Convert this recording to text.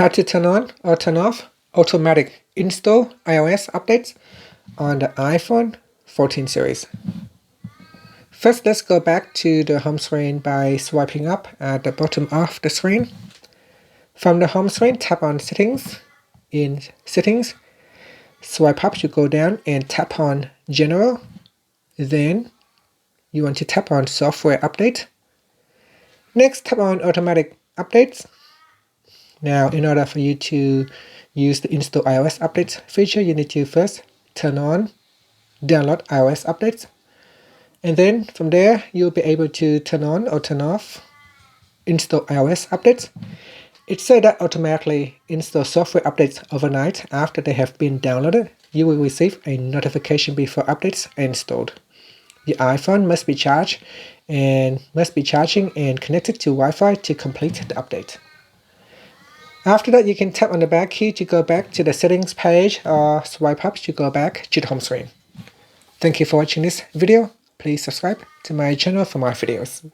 How to turn on or turn off automatic install iOS updates on the iPhone 14 series. First, let's go back to the home screen by swiping up at the bottom of the screen. From the home screen, tap on Settings. In Settings, swipe up to go down and tap on General. Then you want to tap on Software Update. Next, tap on Automatic Updates. Now, in order for you to use the Install iOS Updates feature, you need to first turn on Download iOS Updates. And then from there, you'll be able to turn on or turn off Install iOS Updates. It says that automatically install software updates overnight after they have been downloaded. You will receive a notification before updates are installed. The iPhone must be charging and connected to Wi-Fi to complete the update. After that, you can tap on the back key to go back to the settings page or swipe up to go back to the home screen. Thank you for watching this video. Please subscribe to my channel for more videos.